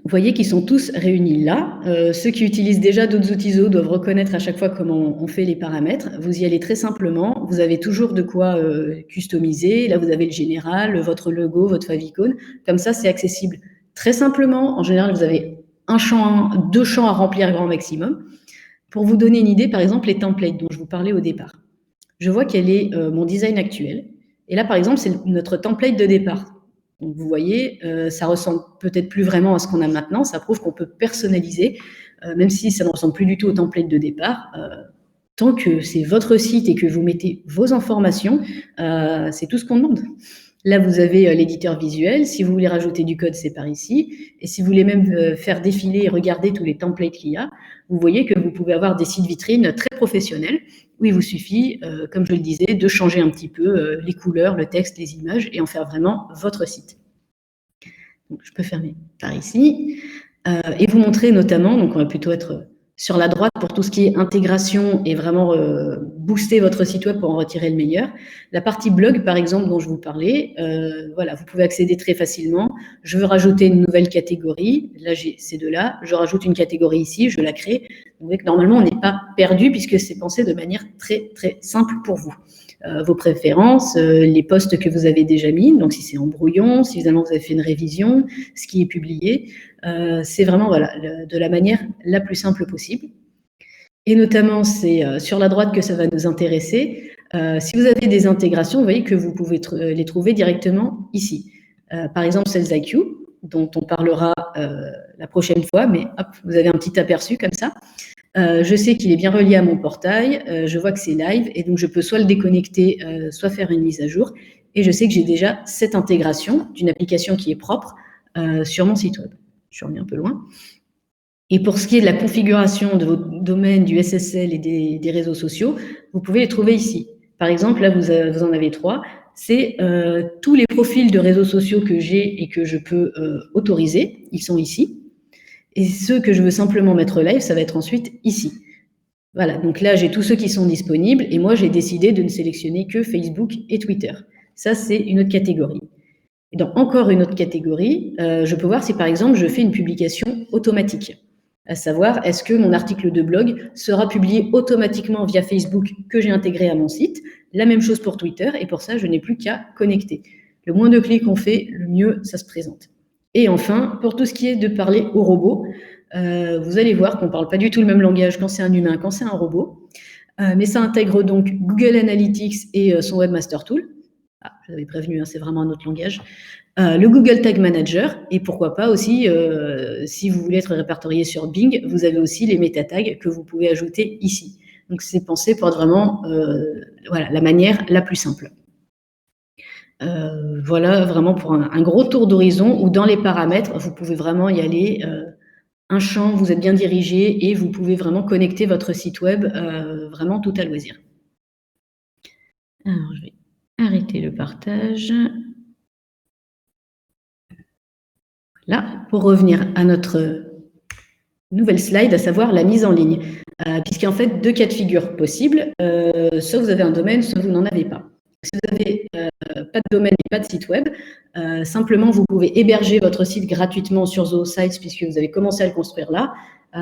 Vous voyez qu'ils sont tous réunis là. Ceux qui utilisent déjà d'autres outils Zoho doivent reconnaître à chaque fois comment on fait les paramètres. Vous y allez très simplement. Vous avez toujours de quoi customiser. Là, vous avez le général, votre logo, votre favicon. Comme ça, c'est accessible très simplement. En général, vous avez deux champs à remplir grand maximum. Pour vous donner une idée, par exemple, les templates dont je vous parlais au départ. Je vois quel est mon design actuel. Et là, par exemple, c'est notre template de départ. Donc, vous voyez, ça ressemble peut-être plus vraiment à ce qu'on a maintenant. Ça prouve qu'on peut personnaliser, même si ça ne ressemble plus du tout au template de départ. Tant que c'est votre site et que vous mettez vos informations, c'est tout ce qu'on demande. Là, vous avez l'éditeur visuel. Si vous voulez rajouter du code, c'est par ici. Et si vous voulez même faire défiler et regarder tous les templates qu'il y a, vous voyez que vous pouvez avoir des sites vitrines très professionnels où il vous suffit, comme je le disais, de changer un petit peu les couleurs, le texte, les images et en faire vraiment votre site. Donc, je peux fermer par ici et vous montrer notamment, donc on va plutôt être sur la droite pour tout ce qui est intégration et vraiment booster votre site web pour en retirer le meilleur. La partie blog, par exemple, dont je vous parlais, vous pouvez accéder très facilement. Je veux rajouter une nouvelle catégorie. Là, j'ai ces deux-là. Je rajoute une catégorie ici, je la crée. Vous voyez que normalement, on n'est pas perdu puisque c'est pensé de manière très, très simple pour vous. Vos préférences, les posts que vous avez déjà mis, donc si c'est en brouillon, si évidemment vous avez fait une révision, ce qui est publié, c'est vraiment voilà, de la manière la plus simple possible. Et notamment, c'est sur la droite que ça va nous intéresser. Si vous avez des intégrations, vous voyez que vous pouvez les trouver directement ici. Par exemple, Sales IQ, dont on parlera la prochaine fois, mais hop, vous avez un petit aperçu comme ça. Je sais qu'il est bien relié à mon portail, je vois que c'est live, et donc je peux soit le déconnecter, soit faire une mise à jour. Et je sais que j'ai déjà cette intégration d'une application qui est propre sur mon site web. Je suis remis un peu loin. Et pour ce qui est de la configuration de votre domaine, du SSL et des réseaux sociaux, vous pouvez les trouver ici. Par exemple, là, vous en avez 3. C'est tous les profils de réseaux sociaux que j'ai et que je peux autoriser. Ils sont ici. Et ceux que je veux simplement mettre live, ça va être ensuite ici. Voilà, donc là, j'ai tous ceux qui sont disponibles et moi, j'ai décidé de ne sélectionner que Facebook et Twitter. Ça, c'est une autre catégorie. Et dans encore une autre catégorie, je peux voir si, par exemple, je fais une publication automatique. À savoir, est-ce que mon article de blog sera publié automatiquement via Facebook que j'ai intégré à mon site. La même chose pour Twitter, et pour ça, je n'ai plus qu'à connecter. Le moins de clics on fait, le mieux ça se présente. Et enfin, pour tout ce qui est de parler au robot, vous allez voir qu'on ne parle pas du tout le même langage quand c'est un humain, quand c'est un robot. Mais ça intègre donc Google Analytics et son Webmaster Tool. Ah, je vous avais prévenu, hein, c'est vraiment un autre langage. Le Google Tag Manager, et pourquoi pas aussi, si vous voulez être répertorié sur Bing, vous avez aussi les métatags que vous pouvez ajouter ici. Donc c'est pensé pour être vraiment voilà, la manière la plus simple. Voilà vraiment pour un gros tour d'horizon où dans les paramètres, vous pouvez vraiment y aller. Un champ, vous êtes bien dirigé et vous pouvez vraiment connecter votre site web vraiment tout à loisir. Alors, je vais arrêter le partage. Là, pour revenir à notre nouvelle slide, à savoir la mise en ligne. Puisqu'il y a en fait 2 cas de figure possibles. Soit vous avez un domaine, soit vous n'en avez pas. Si vous n'avez pas de domaine et pas de site web, simplement vous pouvez héberger votre site gratuitement sur ZooSites puisque vous avez commencé à le construire là.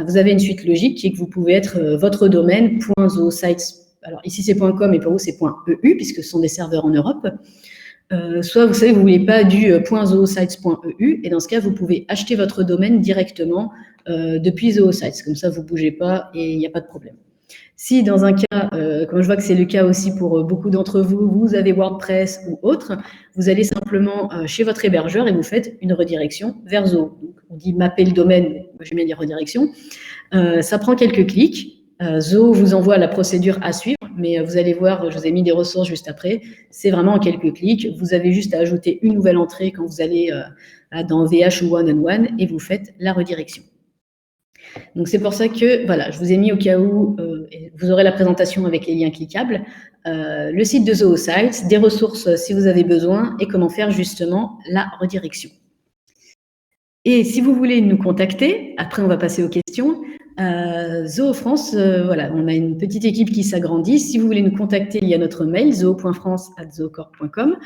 Vous avez une suite logique qui est que vous pouvez être votre domaine .zoosites. Alors ici c'est .com et pour vous c'est .eu puisque ce sont des serveurs en Europe. Soit vous savez vous ne voulez pas du .zoosites.eu et dans ce cas vous pouvez acheter votre domaine directement depuis ZooSites. Comme ça vous ne bougez pas et il n'y a pas de problème. Si dans un cas, comme je vois que c'est le cas aussi pour beaucoup d'entre vous, vous avez WordPress ou autre, vous allez simplement chez votre hébergeur et vous faites une redirection vers Zoo. Donc, on dit mapper le domaine, moi je mets des redirections. Ça prend quelques clics. Zoo vous envoie la procédure à suivre, mais vous allez voir, je vous ai mis des ressources juste après. C'est vraiment en quelques clics. Vous avez juste à ajouter une nouvelle entrée quand vous allez dans VH ou One-on-One et vous faites la redirection. Donc c'est pour ça que voilà, je vous ai mis au cas où vous aurez la présentation avec les liens cliquables, le site de ZooSites, des ressources si vous avez besoin et comment faire justement la redirection. Et si vous voulez nous contacter, après on va passer aux questions. ZooFrance, voilà, on a une petite équipe qui s'agrandit. Si vous voulez nous contacter, il y a notre mail zoo.france@zoocorp.com.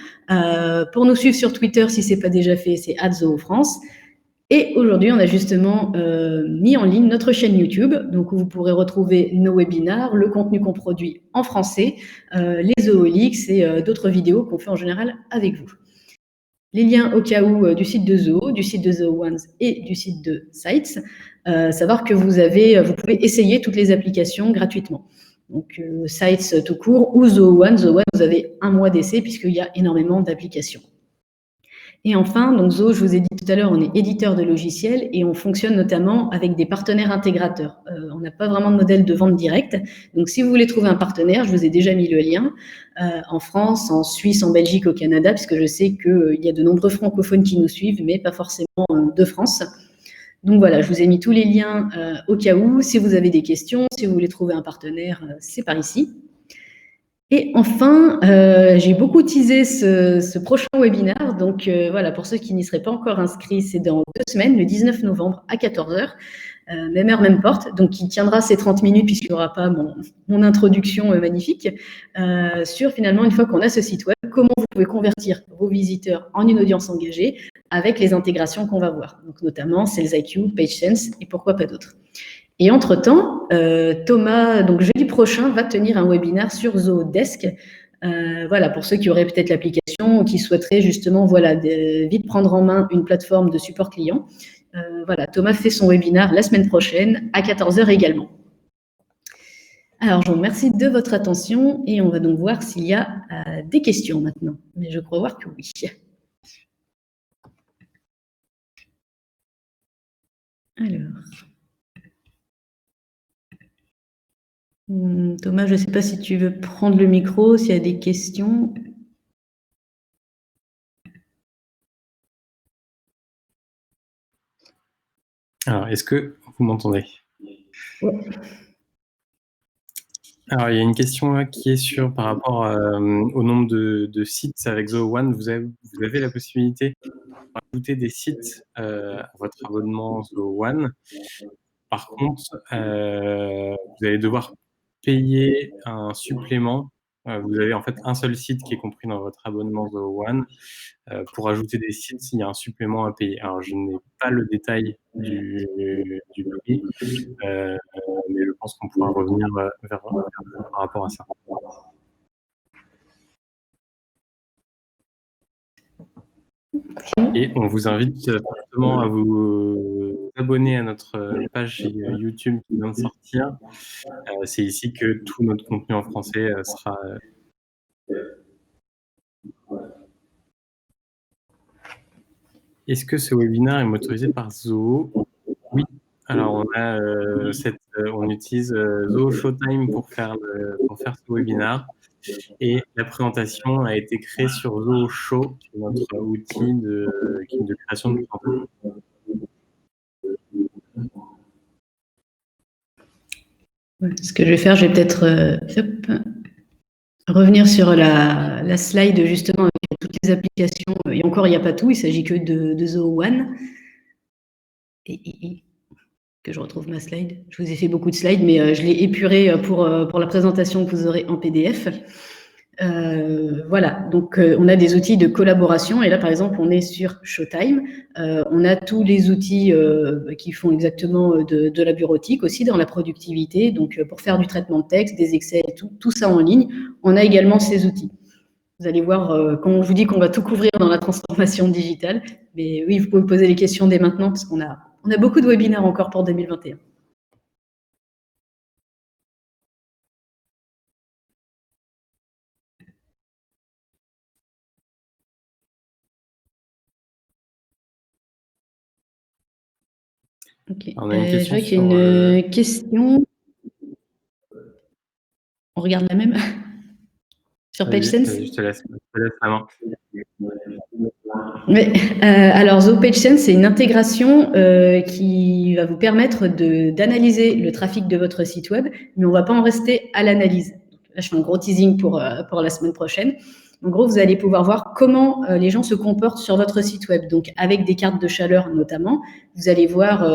Pour nous suivre sur Twitter, si ce n'est pas déjà fait, c'est @zoofrance. Et aujourd'hui, on a justement mis en ligne notre chaîne YouTube, donc où vous pourrez retrouver nos webinars, le contenu qu'on produit en français, les ZooLeaks et d'autres vidéos qu'on fait en général avec vous. Les liens au cas où du site de Zoo, du site de ZooOnes et du site de Sites, savoir que vous pouvez essayer toutes les applications gratuitement. Donc Sites tout court ou ZooOnes, vous avez 1 mois d'essai puisqu'il y a énormément d'applications. Et enfin, donc Zoo, je vous ai dit tout à l'heure, on est éditeur de logiciels et on fonctionne notamment avec des partenaires intégrateurs. On n'a pas vraiment de modèle de vente directe. Donc, si vous voulez trouver un partenaire, je vous ai déjà mis le lien en France, en Suisse, en Belgique, au Canada, puisque je sais qu'il y a de nombreux francophones qui nous suivent, mais pas forcément de France. Donc voilà, je vous ai mis tous les liens au cas où. Si vous avez des questions, si vous voulez trouver un partenaire, c'est par ici. Et enfin, j'ai beaucoup teasé ce prochain webinaire. Donc voilà, pour ceux qui n'y seraient pas encore inscrits, c'est dans 2 semaines, le 19 novembre à 14h, même heure, même porte. Donc il tiendra ces 30 minutes puisqu'il n'y aura pas mon introduction magnifique sur finalement, une fois qu'on a ce site web, comment vous pouvez convertir vos visiteurs en une audience engagée avec les intégrations qu'on va voir. Donc notamment Sales IQ, PageSense et pourquoi pas d'autres. Et entre-temps, Thomas, donc jeudi prochain, va tenir un webinaire sur Zodesk. Voilà, pour ceux qui auraient peut-être l'application ou qui souhaiteraient justement vite prendre en main une plateforme de support client. Voilà, Thomas fait son webinaire la semaine prochaine à 14h également. Alors, je vous remercie de votre attention et on va donc voir s'il y a des questions maintenant. Mais je crois voir que oui. Alors. Thomas, je ne sais pas si tu veux prendre le micro, s'il y a des questions. Alors, est-ce que vous m'entendez? Ouais. Alors, il y a une question là qui est par rapport au nombre de sites avec Zoho One. Vous avez la possibilité d'ajouter des sites à votre abonnement Zoho One. Par contre, vous allez devoir payer un supplément. Vous avez en fait un seul site qui est compris dans votre abonnement Zoho One. Pour ajouter des sites, il y a un supplément à payer. Alors, je n'ai pas le détail du prix, mais je pense qu'on pourra revenir vers vous par rapport à ça. Et on vous invite fortement à vous abonner à notre page YouTube qui vient de sortir. C'est ici que tout notre contenu en français sera. Est-ce que ce webinaire est motorisé par Zoho? Oui. Alors, on utilise Zoho Showtime pour faire ce webinaire. Et la présentation a été créée sur Zoho Show, qui est notre outil de création de contenu. Ce que je vais faire, je vais peut-être revenir sur la slide justement avec toutes les applications. Et encore, il n'y a pas tout, il ne s'agit que de Zoho One. Et que je retrouve ma slide. Je vous ai fait beaucoup de slides, mais je l'ai épuré pour la présentation que vous aurez en PDF. Voilà, donc on a des outils de collaboration et là par exemple on est sur Showtime, on a tous les outils qui font exactement de la bureautique aussi dans la productivité, donc pour faire du traitement de texte, des Excel, tout ça en ligne, on a également ces outils. Vous allez voir, quand je vous dis qu'on va tout couvrir dans la transformation digitale, mais oui, vous pouvez poser les questions dès maintenant parce qu'on a beaucoup de webinaires encore pour 2021. Ok. On a une question. Je vois qu'il y a une question. On regarde la même sur PageSense. Je te laisse la main. Oui. Alors, Zoho PageSense, c'est une intégration qui va vous permettre d'analyser le trafic de votre site web, mais on ne va pas en rester à l'analyse. Là, je fais un gros teasing pour la semaine prochaine. En gros, vous allez pouvoir voir comment les gens se comportent sur votre site web. Donc, avec des cartes de chaleur notamment, vous allez voir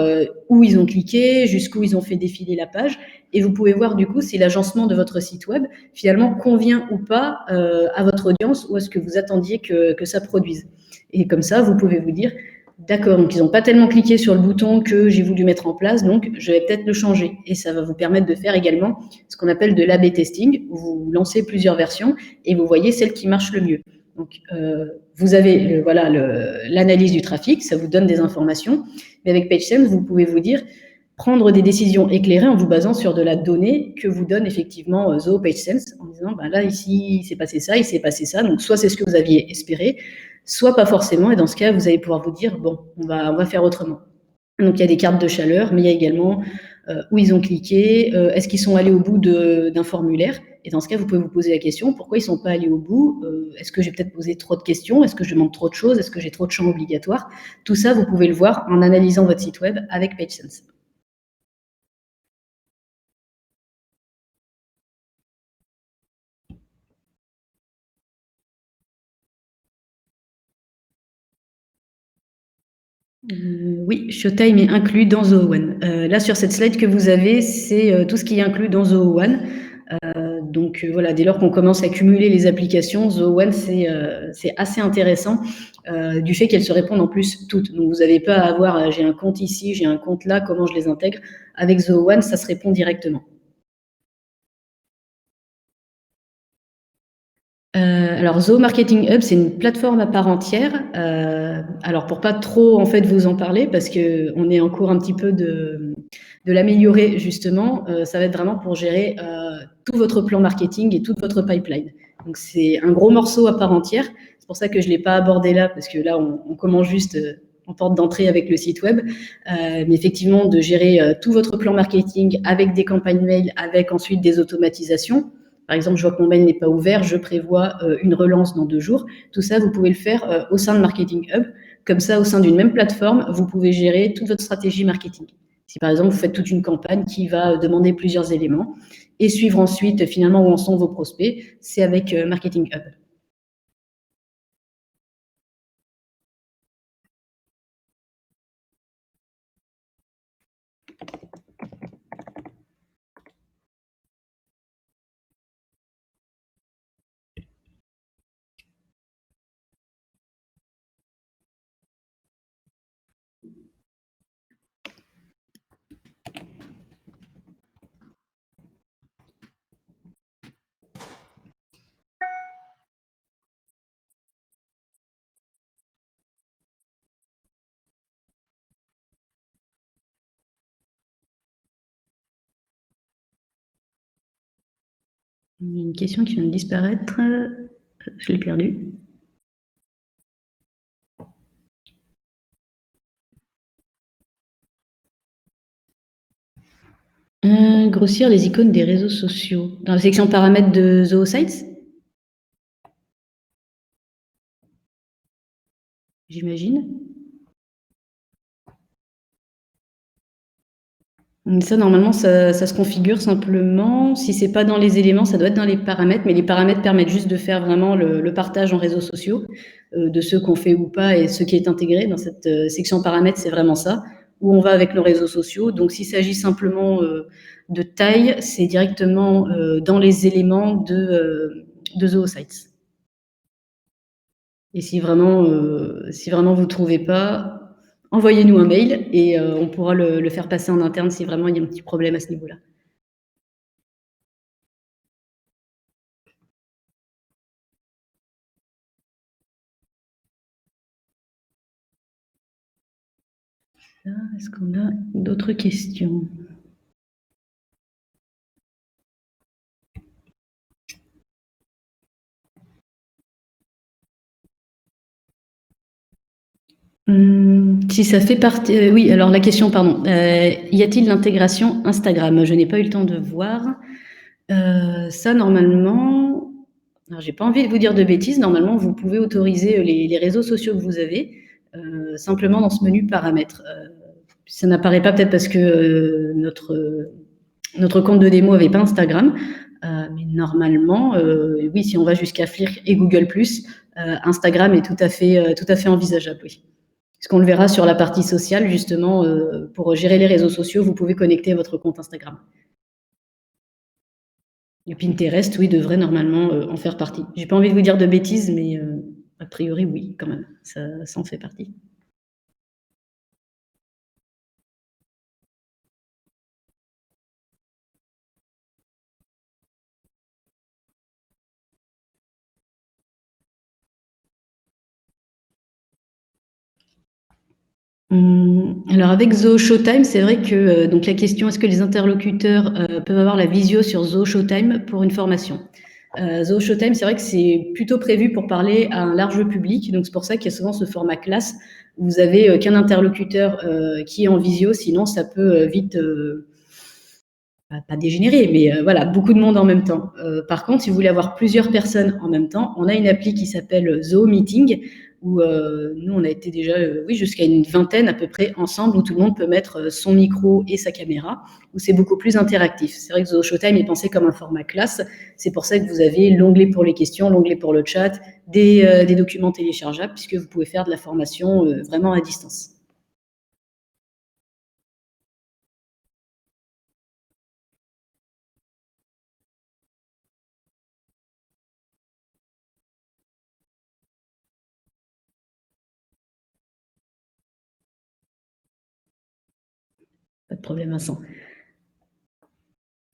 où ils ont cliqué, jusqu'où ils ont fait défiler la page. Et vous pouvez voir du coup si l'agencement de votre site web finalement convient ou pas à votre audience ou à ce que vous attendiez que ça produise. Et comme ça, vous pouvez vous dire, d'accord, donc ils n'ont pas tellement cliqué sur le bouton que j'ai voulu mettre en place, donc je vais peut-être le changer. Et ça va vous permettre de faire également ce qu'on appelle de l'A/B testing, où vous lancez plusieurs versions et vous voyez celle qui marche le mieux. Donc, vous avez l'analyse du trafic, ça vous donne des informations, mais avec PageSense, vous pouvez vous dire, prendre des décisions éclairées en vous basant sur de la donnée que vous donne effectivement Zoho PageSense, en disant, ben là, ici, il s'est passé ça, il s'est passé ça, donc soit c'est ce que vous aviez espéré, soit pas forcément, et dans ce cas, vous allez pouvoir vous dire, bon, on va faire autrement. Donc, il y a des cartes de chaleur, mais il y a également où ils ont cliqué, est-ce qu'ils sont allés au bout d'un formulaire, et dans ce cas, vous pouvez vous poser la question, pourquoi ils ne sont pas allés au bout, est-ce que j'ai peut-être posé trop de questions, est-ce que je manque trop de choses, est-ce que j'ai trop de champs obligatoires? Tout ça, vous pouvez le voir en analysant votre site web avec PageSense. Oui, Showtime est inclus dans Zoho One. Là, sur cette slide que vous avez, c'est tout ce qui est inclus dans Zoho One. Donc voilà, dès lors qu'on commence à cumuler les applications, Zoho One, c'est assez intéressant du fait qu'elles se répondent en plus toutes. Donc vous n'avez pas à avoir, j'ai un compte ici, j'ai un compte là, comment je les intègre. Avec Zoho One, ça se répond directement. Alors Zoho Marketing Hub, c'est une plateforme à part entière. Alors pour pas trop en fait vous en parler, parce que on est en cours un petit peu de l'améliorer justement, ça va être vraiment pour gérer tout votre plan marketing et toute votre pipeline. Donc c'est un gros morceau à part entière. C'est pour ça que je l'ai pas abordé là, parce que là on commence juste en porte d'entrée avec le site web, mais effectivement de gérer tout votre plan marketing avec des campagnes mail, avec ensuite des automatisations. Par exemple, je vois que mon mail n'est pas ouvert, je prévois une relance dans 2 jours. Tout ça, vous pouvez le faire au sein de Marketing Hub. Comme ça, au sein d'une même plateforme, vous pouvez gérer toute votre stratégie marketing. Si par exemple, vous faites toute une campagne qui va demander plusieurs éléments et suivre ensuite finalement où en sont vos prospects, c'est avec Marketing Hub. Il y a une question qui vient de disparaître. Je l'ai perdue. Grossir les icônes des réseaux sociaux. Dans la section paramètres de Zoho Sites, j'imagine. Ça, normalement, ça se configure simplement. Si c'est pas dans les éléments, ça doit être dans les paramètres, mais les paramètres permettent juste de faire vraiment le partage en réseaux sociaux de ceux qu'on fait ou pas et ce qui est intégré dans cette section paramètres, c'est vraiment ça, où on va avec nos réseaux sociaux. Donc, s'il s'agit simplement de taille, c'est directement dans les éléments de Zoho Sites. Et si vraiment vous trouvez pas, envoyez-nous un mail et on pourra le faire passer en interne si vraiment il y a un petit problème à ce niveau-là. Est-ce qu'on a d'autres questions? Si ça fait partie, oui, alors la question, pardon. Y a-t-il l'intégration Instagram? Je n'ai pas eu le temps de voir. Ça, normalement, alors j'ai pas envie de vous dire de bêtises. Normalement, vous pouvez autoriser les réseaux sociaux que vous avez simplement dans ce menu paramètres. Ça n'apparaît pas peut-être parce que notre compte de démo avait pas Instagram, mais normalement, oui, si on va jusqu'à Flirk et Google+, Instagram est tout à fait envisageable, oui. Parce qu'on le verra sur la partie sociale, justement, pour gérer les réseaux sociaux, vous pouvez connecter votre compte Instagram. Et Pinterest, oui, devrait normalement en faire partie. J'ai pas envie de vous dire de bêtises, mais a priori, oui, quand même, ça en fait partie. Alors avec Zoho Showtime, c'est vrai que donc la question, est-ce que les interlocuteurs peuvent avoir la visio sur Zoho Showtime pour une formation? Zoho Showtime, c'est vrai que c'est plutôt prévu pour parler à un large public, donc c'est pour ça qu'il y a souvent ce format classe où vous avez qu'un interlocuteur qui est en visio, sinon ça peut vite pas dégénérer, mais voilà, beaucoup de monde en même temps. Par contre, si vous voulez avoir plusieurs personnes en même temps, on a une appli qui s'appelle Zoho Meeting, où nous, on a été déjà, oui, jusqu'à une vingtaine à peu près ensemble, où tout le monde peut mettre son micro et sa caméra, où c'est beaucoup plus interactif. C'est vrai que Zoho Showtime est pensé comme un format classe, c'est pour ça que vous avez l'onglet pour les questions, l'onglet pour le chat, des documents téléchargeables, puisque vous pouvez faire de la formation vraiment à distance. problème, Vincent.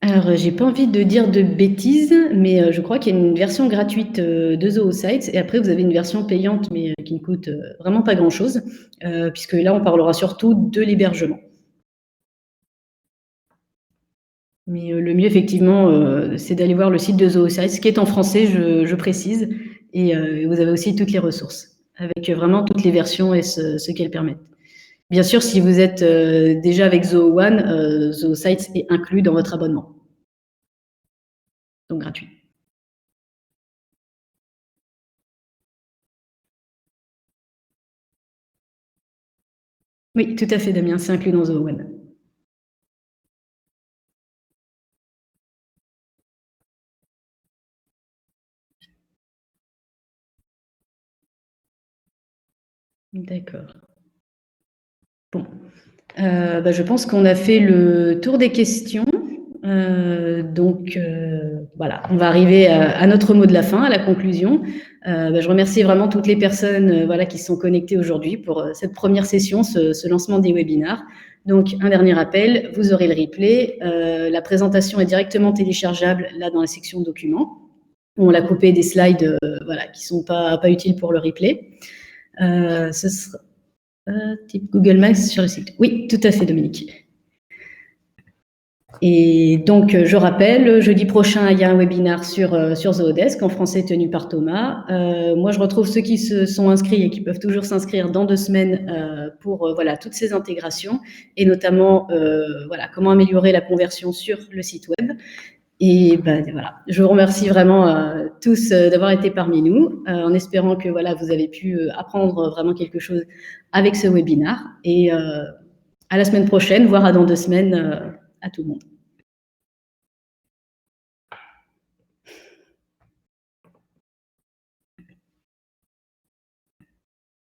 Alors, j'ai pas envie de dire de bêtises, mais je crois qu'il y a une version gratuite de Zoosites et après vous avez une version payante, mais qui ne coûte vraiment pas grand-chose, puisque là on parlera surtout de l'hébergement. Mais le mieux effectivement, c'est d'aller voir le site de Zoosites, qui est en français, je précise, et vous avez aussi toutes les ressources, avec vraiment toutes les versions et ce qu'elles permettent. Bien sûr, si vous êtes déjà avec Zoo One, Zoosites est inclus dans votre abonnement. Donc gratuit. Oui, tout à fait, Damien, c'est inclus dans Zoo One. D'accord. Bon, je pense qu'on a fait le tour des questions. Donc, voilà, on va arriver à notre mot de la fin, à la conclusion. Je remercie vraiment toutes les personnes voilà, qui sont connectées aujourd'hui pour cette première session, ce lancement des webinars. Donc, un dernier rappel, vous aurez le replay. La présentation est directement téléchargeable là dans la section documents. On l'a coupé des slides voilà, qui ne sont pas utiles pour le replay. Ce sera type Google Maps sur le site. Oui, tout à fait, Dominique. Et donc, je rappelle, jeudi prochain, il y a un webinar sur Zoodesk, en français tenu par Thomas. Moi, je retrouve ceux qui se sont inscrits et qui peuvent toujours s'inscrire dans 2 semaines pour voilà, toutes ces intégrations et notamment voilà, comment améliorer la conversion sur le site web. Et voilà, je vous remercie vraiment tous d'avoir été parmi nous, en espérant que voilà, vous avez pu apprendre vraiment quelque chose avec ce webinar. Et à la semaine prochaine, voire à dans 2 semaines à tout le monde.